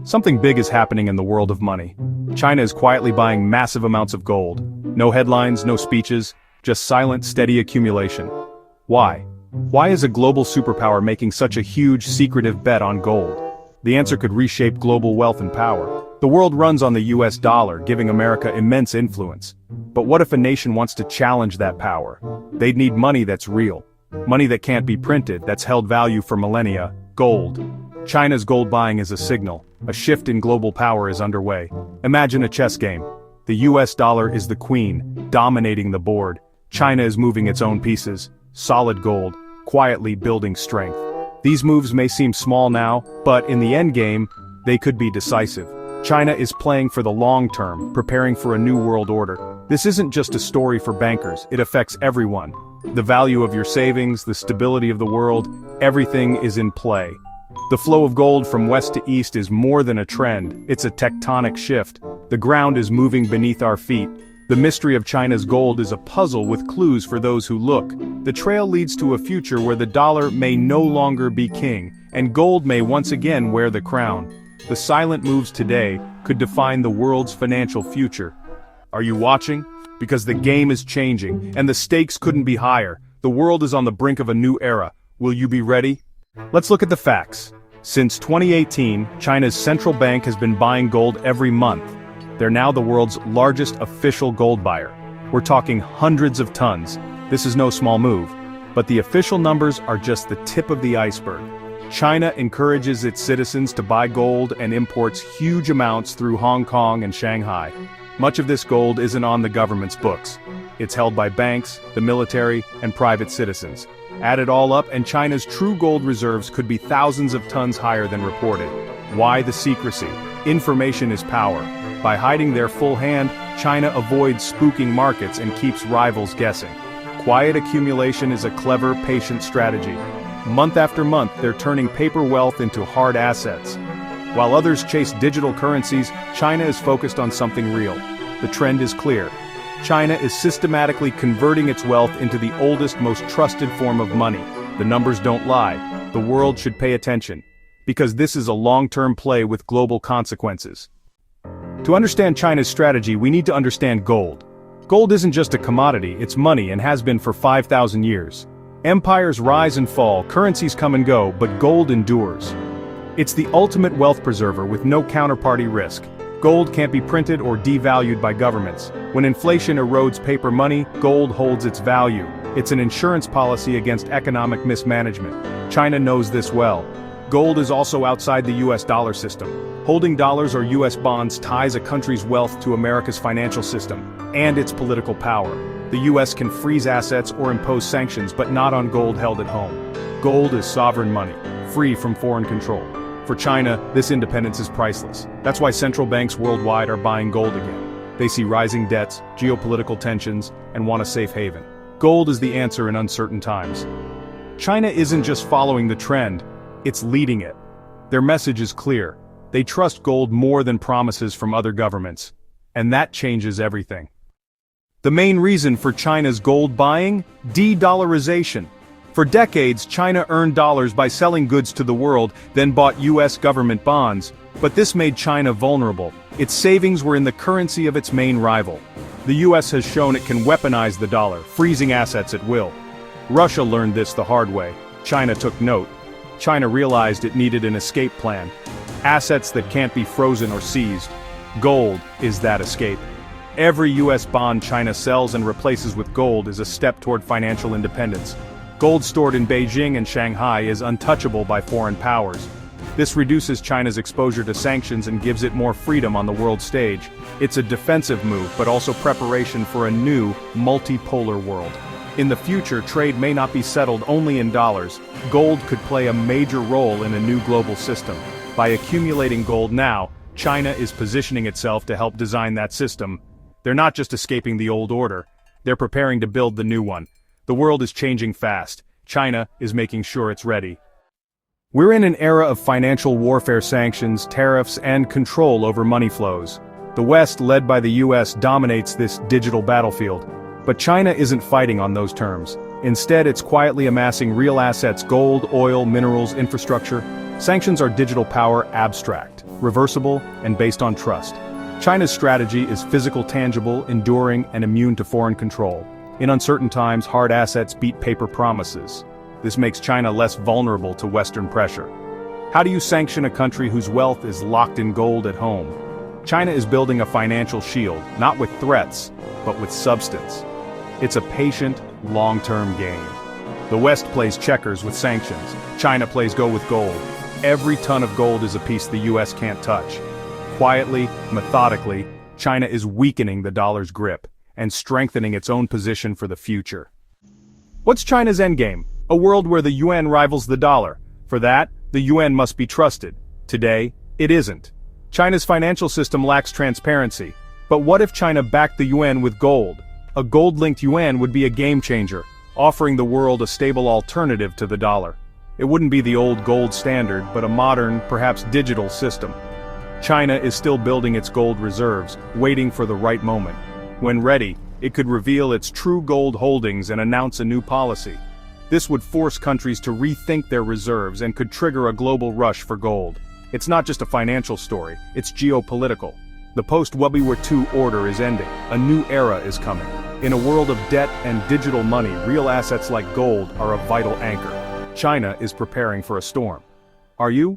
Something big is happening in the world of money. China is quietly buying massive amounts of gold. No headlines, no speeches, just silent, steady accumulation. Why? Why is a global superpower making such a huge, secretive bet on gold? The answer could reshape global wealth and power. The world runs on the US dollar, giving America immense influence. But what if a nation wants to challenge that power? They'd need money that's real. Money that can't be printed, that's held value for millennia. Gold. China's gold buying is a signal. A shift in global power is underway. Imagine a chess game. The US dollar is the queen, dominating the board. China is moving its own pieces, solid gold, quietly building strength. These moves may seem small now, but in the end game, they could be decisive. China is playing for the long term, preparing for a new world order. This isn't just a story for bankers, it affects everyone. The value of your savings, the stability of the world, everything is in play. The flow of gold from west to east is more than a trend, it's a tectonic shift. The ground is moving beneath our feet. The mystery of China's gold is a puzzle with clues for those who look. The trail leads to a future where the dollar may no longer be king, and gold may once again wear the crown. The silent moves today could define the world's financial future. Are you watching? Because the game is changing, and the stakes couldn't be higher. The world is on the brink of a new era. Will you be ready? Let's look at the facts. Since 2018, China's central bank has been buying gold every month. They're now the world's largest official gold buyer. We're talking hundreds of tons. This is no small move. But the official numbers are just the tip of the iceberg. China encourages its citizens to buy gold and imports huge amounts through Hong Kong and Shanghai. Much of this gold isn't on the government's books. It's held by banks, the military, and private citizens. Add it all up and China's true gold reserves could be thousands of tons higher than reported. Why the secrecy? Information is power. By hiding their full hand, China avoids spooking markets and keeps rivals guessing. Quiet accumulation is a clever, patient strategy. Month after month, they're turning paper wealth into hard assets. While others chase digital currencies, China is focused on something real. The trend is clear. China is systematically converting its wealth into the oldest, most trusted form of money. The numbers don't lie. The world should pay attention. Because this is a long-term play with global consequences. To understand China's strategy, we need to understand gold. Gold isn't just a commodity, it's money and has been for 5,000 years. Empires rise and fall, currencies come and go, but gold endures. It's the ultimate wealth preserver with no counterparty risk. Gold can't be printed or devalued by governments. When inflation erodes paper money, gold holds its value. It's an insurance policy against economic mismanagement. China knows this well. Gold is also outside the US dollar system. Holding dollars or US bonds ties a country's wealth to America's financial system and its political power. The US can freeze assets or impose sanctions, but not on gold held at home. Gold is sovereign money, free from foreign control. For China, this independence is priceless. That's why central banks worldwide are buying gold again. They see rising debts, geopolitical tensions, and want a safe haven. Gold is the answer in uncertain times. China isn't just following the trend, it's leading it. Their message is clear. They trust gold more than promises from other governments. And that changes everything. The main reason for China's gold buying? De-dollarization. For decades, China earned dollars by selling goods to the world, then bought US government bonds. But this made China vulnerable. Its savings were in the currency of its main rival. The US has shown it can weaponize the dollar, freezing assets at will. Russia learned this the hard way. China took note. China realized it needed an escape plan. Assets that can't be frozen or seized. Gold is that escape. Every US bond China sells and replaces with gold is a step toward financial independence. Gold stored in Beijing and Shanghai is untouchable by foreign powers. This reduces China's exposure to sanctions and gives it more freedom on the world stage. It's a defensive move, but also preparation for a new, multipolar world. In the future, trade may not be settled only in dollars. Gold could play a major role in a new global system. By accumulating gold now, China is positioning itself to help design that system. They're not just escaping the old order. They're preparing to build the new one. The world is changing fast. China is making sure it's ready. We're in an era of financial warfare, sanctions, tariffs, and control over money flows. The West, led by the US, dominates this digital battlefield. But China isn't fighting on those terms. Instead, it's quietly amassing real assets: gold, oil, minerals, infrastructure. Sanctions are digital power abstract, reversible, and based on trust. China's strategy is physical, tangible, enduring, and immune to foreign control. In uncertain times, hard assets beat paper promises. This makes China less vulnerable to Western pressure. How do you sanction a country whose wealth is locked in gold at home? China is building a financial shield, not with threats, but with substance. It's a patient, long-term game. The West plays checkers with sanctions. China plays go with gold. Every ton of gold is a piece the US can't touch. Quietly, methodically, China is weakening the dollar's grip and strengthening its own position for the future. What's China's endgame? A world where the yuan rivals the dollar. For that, the yuan must be trusted. Today, it isn't. China's financial system lacks transparency. But what if China backed the yuan with gold? A gold-linked yuan would be a game-changer, offering the world a stable alternative to the dollar. It wouldn't be the old gold standard, but a modern, perhaps digital system. China is still building its gold reserves, waiting for the right moment. When ready, it could reveal its true gold holdings and announce a new policy. This would force countries to rethink their reserves and could trigger a global rush for gold. It's not just a financial story, it's geopolitical. The post-World War II order is ending. A new era is coming. In a world of debt and digital money, real assets like gold are a vital anchor. China is preparing for a storm. Are you?